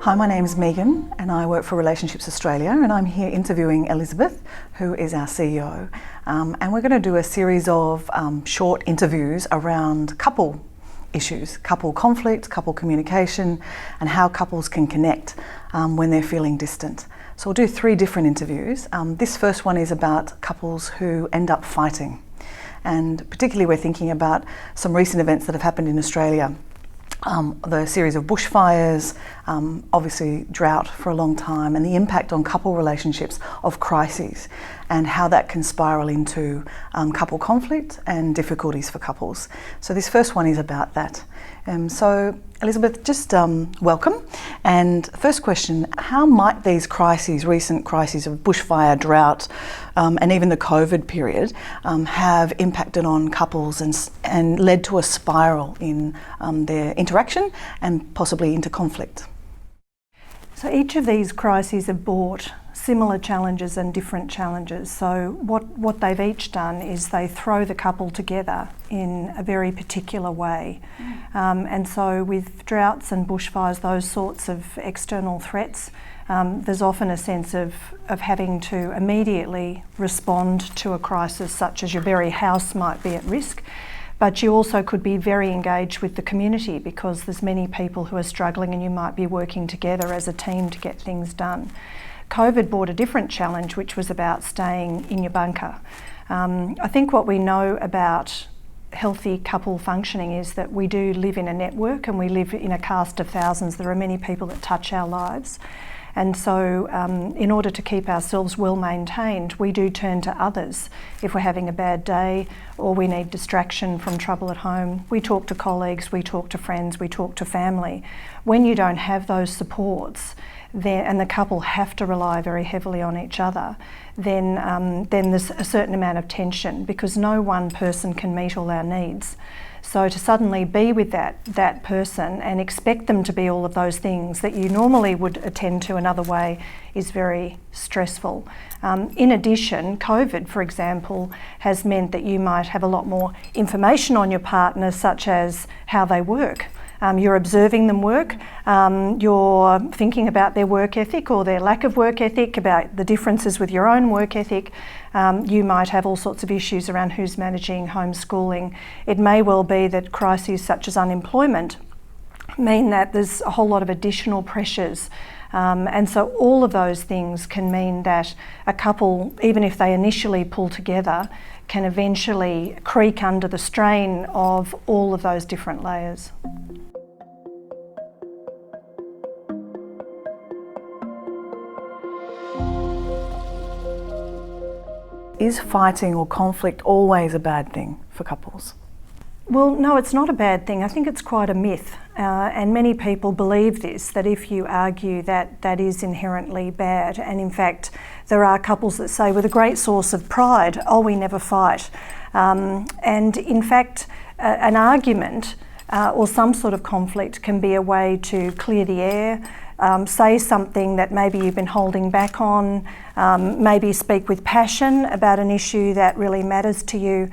Hi, my name is Megan and I work for Relationships Australia, and I'm here interviewing Elizabeth, who is our CEO. And we're going to do a series of short interviews around couple issues, couple conflict, couple communication, and how couples can connect when they're feeling distant. So we'll do 3 different interviews. This first one is about couples who end up fighting. And particularly we're thinking about some recent events that have happened in Australia. The series of bushfires, obviously drought for a long time, and the impact on couple relationships of crises and how that can spiral into couple conflict and difficulties for couples. So this first one is about that. So Elizabeth, just welcome. And first question, how might these crises, recent crises of bushfire, drought, and even the COVID period have impacted on couples and led to a spiral in their interaction and possibly into conflict? So each of these crises have brought similar challenges and different challenges. So what they've each done is they throw the couple together in a very particular way. And so with droughts and bushfires, those sorts of external threats, there's often a sense of having to immediately respond to a crisis, such as your very house might be at risk. But you also could be very engaged with the community because there's many people who are struggling and you might be working together as a team to get things done. COVID brought a different challenge, which was about staying in your bunker. I think what we know about healthy couple functioning is that we do live in a network and we live in a cast of thousands. There are many people that touch our lives. And so in order to keep ourselves well maintained, we do turn to others. If we're having a bad day or we need distraction from trouble at home, we talk to colleagues, we talk to friends, we talk to family. When you don't have those supports, and the couple have to rely very heavily on each other, then there's a certain amount of tension because no one person can meet all our needs. So to suddenly be with that person and expect them to be all of those things that you normally would attend to another way is very stressful. In addition, COVID, for example, has meant that you might have a lot more information on your partner, such as how they work. You're observing them work, you're thinking about their work ethic or their lack of work ethic, about the differences with your own work ethic. You might have all sorts of issues around who's managing homeschooling. It may well be that crises such as unemployment mean that there's a whole lot of additional pressures. And so all of those things can mean that a couple, even if they initially pull together, can eventually creak under the strain of all of those different layers. Is fighting or conflict always a bad thing for couples? Well, no, it's not a bad thing. I think it's quite a myth. And many people believe this, that if you argue that is inherently bad. And in fact, there are couples that say with a great source of pride, oh, we never fight. And in fact, an argument or some sort of conflict can be a way to clear the air, say something that maybe you've been holding back on, maybe speak with passion about an issue that really matters to you.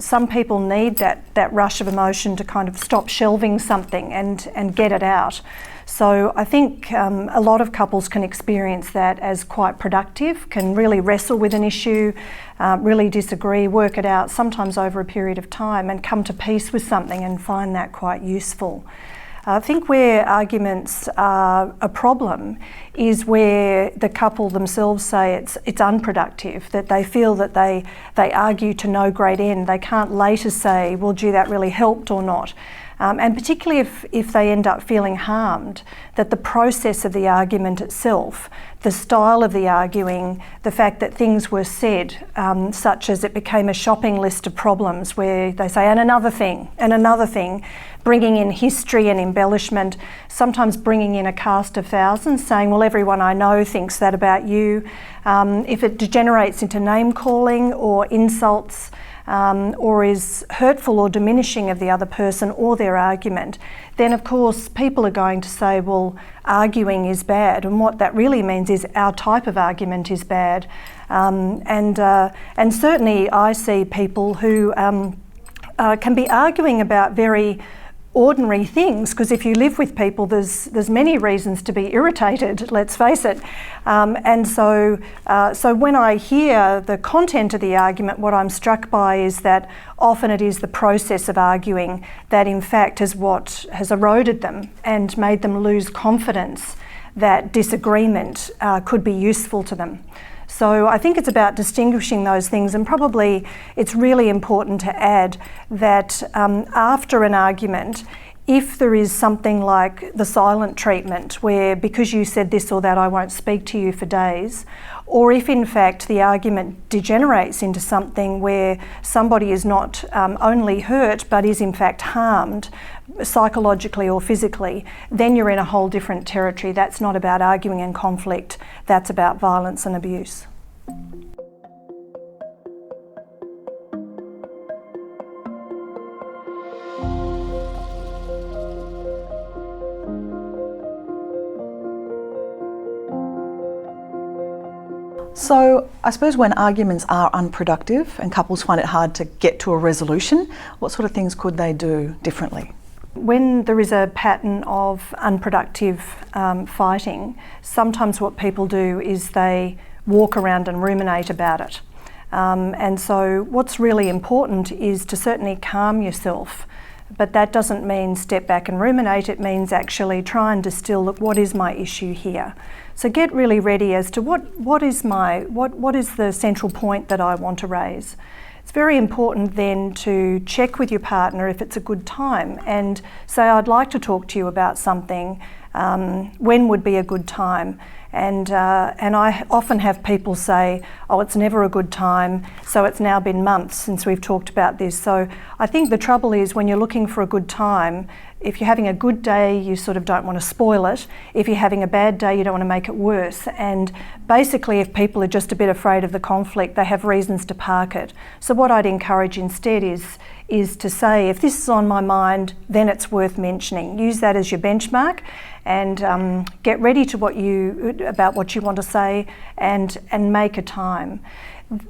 Some people need that rush of emotion to kind of stop shelving something and get it out. So I think a lot of couples can experience that as quite productive, can really wrestle with an issue, really disagree, work it out, sometimes over a period of time, and come to peace with something and find that quite useful. I think where arguments are a problem is where the couple themselves say it's unproductive, that they feel that they argue to no great end. They can't later say, well, gee, that really helped or not. And particularly if they end up feeling harmed, that the process of the argument itself, the style of the arguing, the fact that things were said, such as it became a shopping list of problems where they say, and another thing, bringing in history and embellishment, sometimes bringing in a cast of thousands, saying, well, everyone I know thinks that about you. If it degenerates into name calling or insults, or is hurtful or diminishing of the other person or their argument, then of course people are going to say, well, arguing is bad. And what that really means is our type of argument is bad. And certainly I see people who can be arguing about very ordinary things, because if you live with people, there's many reasons to be irritated, let's face it. And so when I hear the content of the argument, what I'm struck by is that often it is the process of arguing that in fact is what has eroded them and made them lose confidence that disagreement could be useful to them. So I think it's about distinguishing those things, and probably it's really important to add that after an argument, if there is something like the silent treatment, where because you said this or that I won't speak to you for days, or if in fact the argument degenerates into something where somebody is not only hurt but is in fact harmed psychologically or physically, then you're in a whole different territory. That's not about arguing and conflict, that's about violence and abuse. So I suppose when arguments are unproductive and couples find it hard to get to a resolution, what sort of things could they do differently? When there is a pattern of unproductive fighting, sometimes what people do is they walk around and ruminate about it. And so what's really important is to certainly calm yourself, but that doesn't mean step back and ruminate. It means actually try and distill, look, what is my issue here? So get really ready as to what is the central point that I want to raise. It's very important then to check with your partner if it's a good time and say, I'd like to talk to you about something. When would be a good time? And I often have people say, oh, it's never a good time, so it's now been months since we've talked about this. So I think the trouble is when you're looking for a good time, if you're having a good day, you sort of don't want to spoil it. If you're having a bad day, you don't want to make it worse. And basically, if people are just a bit afraid of the conflict, they have reasons to park it. So what I'd encourage instead is to say, if this is on my mind, then it's worth mentioning. Use that as your benchmark and get ready to about what you want to say and make a time.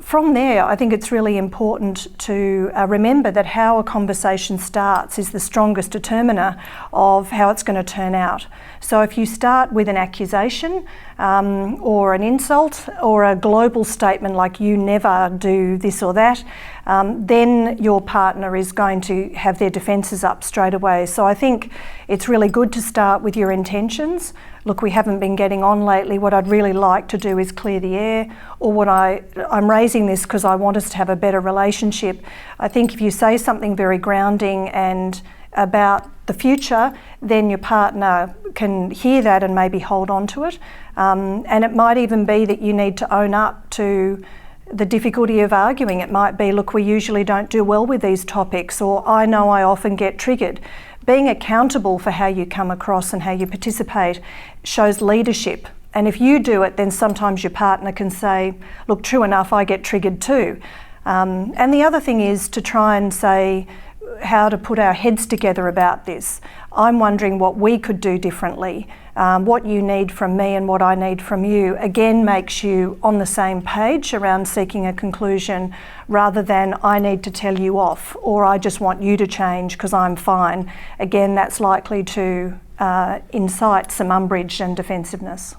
From there, I think it's really important to remember that how a conversation starts is the strongest determiner of how it's going to turn out. So if you start with an accusation or an insult or a global statement like you never do this or that, then your partner is going to have their defences up straight away. So I think it's really good to start with your intentions. Look, we haven't been getting on lately. What I'd really like to do is clear the air, or I'm raising this because I want us to have a better relationship. I think if you say something very grounding and about the future, then your partner can hear that and maybe hold on to it. And it might even be that you need to own up to the difficulty of arguing. It might be, look, we usually don't do well with these topics, or I know I often get triggered. Being accountable for how you come across and how you participate shows leadership. And if you do it, then sometimes your partner can say, look, true enough, I get triggered too. And the other thing is to try and say how to put our heads together about this. I'm wondering what we could do differently. What you need from me and what I need from you, again, makes you on the same page around seeking a conclusion rather than I need to tell you off or I just want you to change because I'm fine. Again, that's likely to incite some umbrage and defensiveness.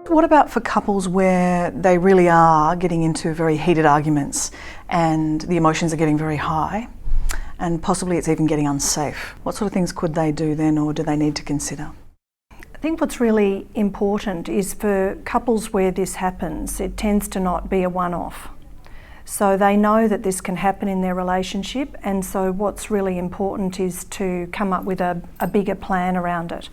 What about for couples where they really are getting into very heated arguments and the emotions are getting very high and possibly it's even getting unsafe? What sort of things could they do then, or do they need to consider? I think what's really important is for couples where this happens, it tends to not be a one-off. So they know that this can happen in their relationship, and so what's really important is to come up with a bigger plan around it.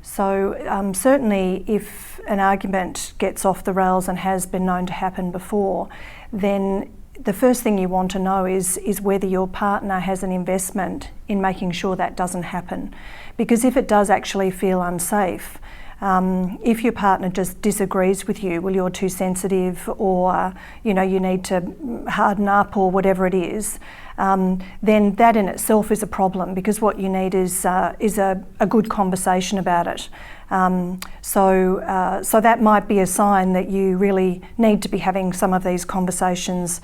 So certainly if an argument gets off the rails and has been known to happen before, then the first thing you want to know is whether your partner has an investment in making sure that doesn't happen. Because if it does actually feel unsafe, If your partner just disagrees with you, well, you're too sensitive, or you need to harden up, or whatever it is, then that in itself is a problem, because what you need is a good conversation about it. So that might be a sign that you really need to be having some of these conversations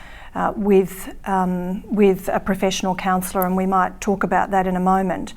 with a professional counsellor, and we might talk about that in a moment.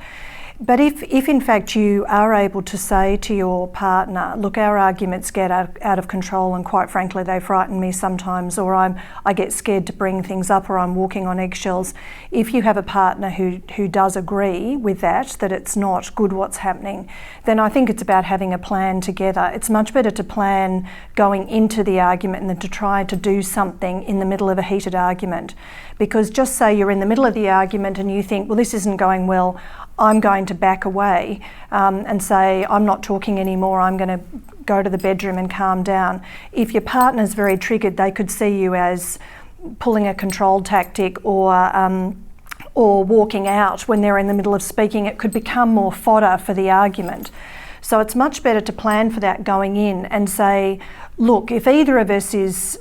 But if in fact you are able to say to your partner, look, our arguments get out of control, and quite frankly they frighten me sometimes, or I get scared to bring things up, or I'm walking on eggshells. If you have a partner who does agree with that it's not good what's happening, then I think it's about having a plan together. It's much better to plan going into the argument than to try to do something in the middle of a heated argument. Because just say you're in the middle of the argument and you think, well, this isn't going well, I'm going to back away and say, I'm not talking anymore, I'm going to go to the bedroom and calm down. If your partner's very triggered, they could see you as pulling a control tactic, or walking out when they're in the middle of speaking. It could become more fodder for the argument. So it's much better to plan for that going in and say, look, if either of us is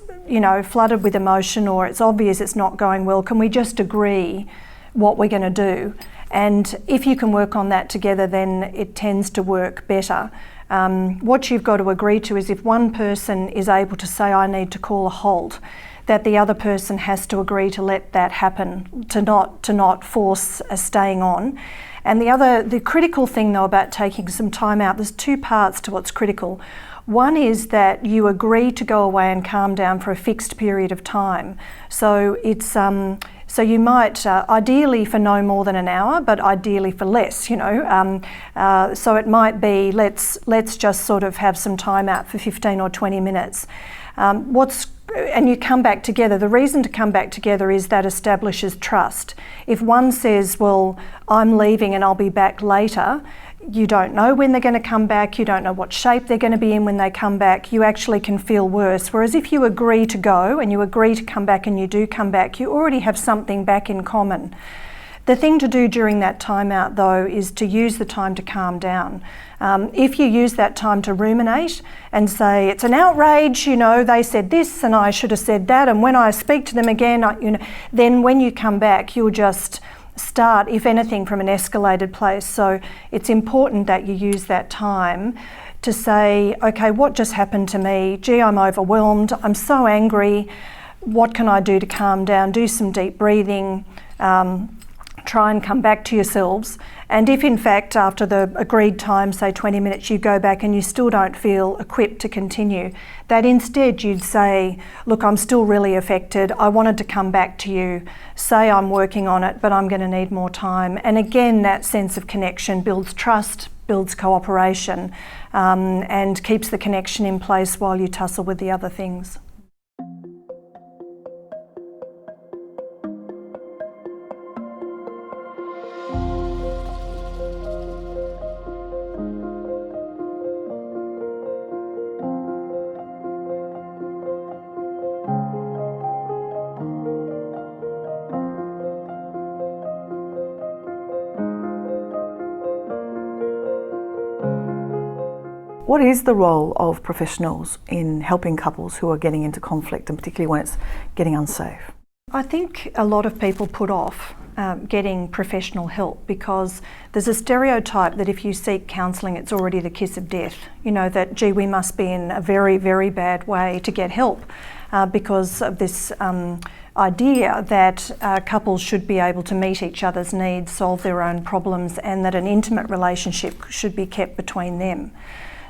flooded with emotion, or it's obvious it's not going well, can we just agree what we're going to do? And if you can work on that together, then it tends to work better. What you've got to agree to is, if one person is able to say, I need to call a halt, that the other person has to agree to let that happen, to not force a staying on. And the critical thing though about taking some time out, there's two parts to what's critical. One is that you agree to go away and calm down for a fixed period of time. So it's so you might ideally for no more than an hour, but ideally for less. So it might be let's just sort of have some time out for 15 or 20 minutes. And you come back together. The reason to come back together is that establishes trust. If one says, well, I'm leaving and I'll be back later, you don't know when they're going to come back, you don't know what shape they're going to be in when they come back, you actually can feel worse. Whereas if you agree to go and you agree to come back and you do come back, you already have something back in common. The thing to do during that time out though is to use the time to calm down. If you use that time to ruminate and say, it's an outrage, they said this and I should have said that, and when I speak to them again, then when you come back, you'll just start, if anything, from an escalated place. So it's important that you use that time to say, okay, what just happened to me? Gee, I'm overwhelmed, I'm so angry, what can I do to calm down? Do some deep breathing, try and come back to yourselves. And if in fact after the agreed time, say 20 minutes, you go back and you still don't feel equipped to continue, that instead you'd say, look, I'm still really affected, I wanted to come back to you, say I'm working on it, but I'm going to need more time. And again, that sense of connection builds trust, builds cooperation, and keeps the connection in place while you tussle with the other things. What is the role of professionals in helping couples who are getting into conflict, and particularly when it's getting unsafe? I think a lot of people put off getting professional help because there's a stereotype that if you seek counselling, it's already the kiss of death. That, gee, we must be in a very, very bad way to get help because of this idea that couples should be able to meet each other's needs, solve their own problems, and that an intimate relationship should be kept between them.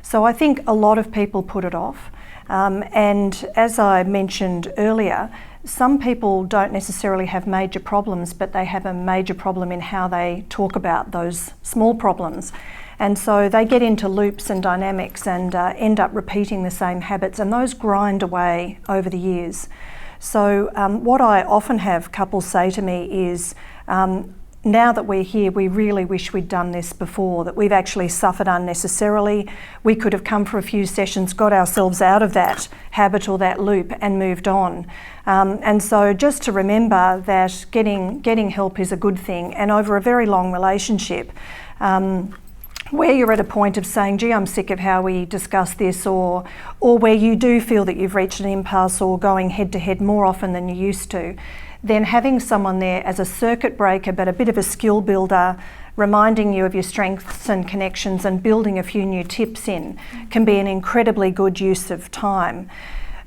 So I think a lot of people put it off. And as I mentioned earlier, some people don't necessarily have major problems, but they have a major problem in how they talk about those small problems. And so they get into loops and dynamics and end up repeating the same habits, and those grind away over the years. So what I often have couples say to me is, now that we're here, we really wish we'd done this before, that we've actually suffered unnecessarily. We could have come for a few sessions, got ourselves out of that habit or that loop and moved on. And so just to remember that getting help is a good thing, and over a very long relationship, where you're at a point of saying, gee, I'm sick of how we discuss this, or where you do feel that you've reached an impasse or going head to head more often than you used to, then having someone there as a circuit breaker but a bit of a skill builder, reminding you of your strengths and connections and building a few new tips in, can be an incredibly good use of time.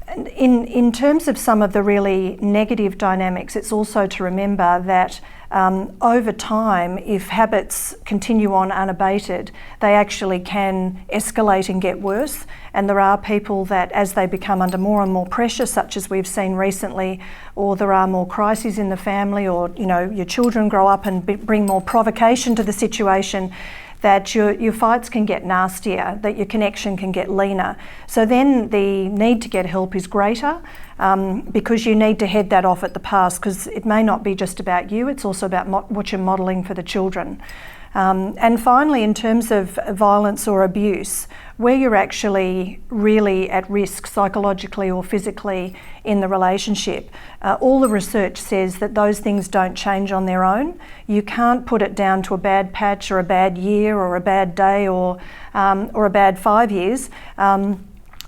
And in terms of some of the really negative dynamics, it's also to remember that over time, if habits continue on unabated, they actually can escalate and get worse. And there are people that, as they become under more and more pressure, such as we've seen recently, or there are more crises in the family, or your children grow up and bring more provocation to the situation, that your fights can get nastier, that your connection can get leaner. So then the need to get help is greater, because you need to head that off at the pass, because it may not be just about you, it's also about what you're modelling for the children. And finally, in terms of violence or abuse, where you're actually really at risk psychologically or physically in the relationship, all the research says that those things don't change on their own. You can't put it down to a bad patch or a bad year or a bad day or a bad 5 years.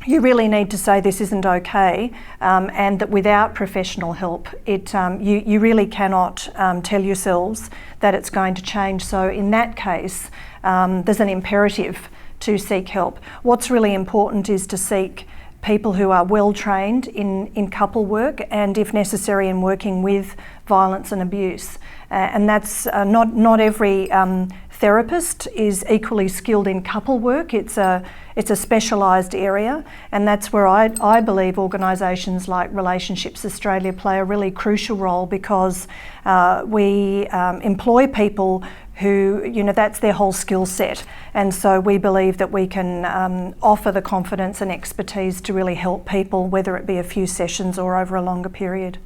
You really need to say this isn't okay, and that without professional help, you really cannot tell yourselves that it's going to change. So in that case, there's an imperative to seek help. What's really important is to seek people who are well trained in couple work, and if necessary in working with violence and abuse. And that's not every therapist is equally skilled in couple work. It's a specialised area, and that's where I believe organisations like Relationships Australia play a really crucial role, because we employ people who, that's their whole skill set. And so we believe that we can offer the confidence and expertise to really help people, whether it be a few sessions or over a longer period.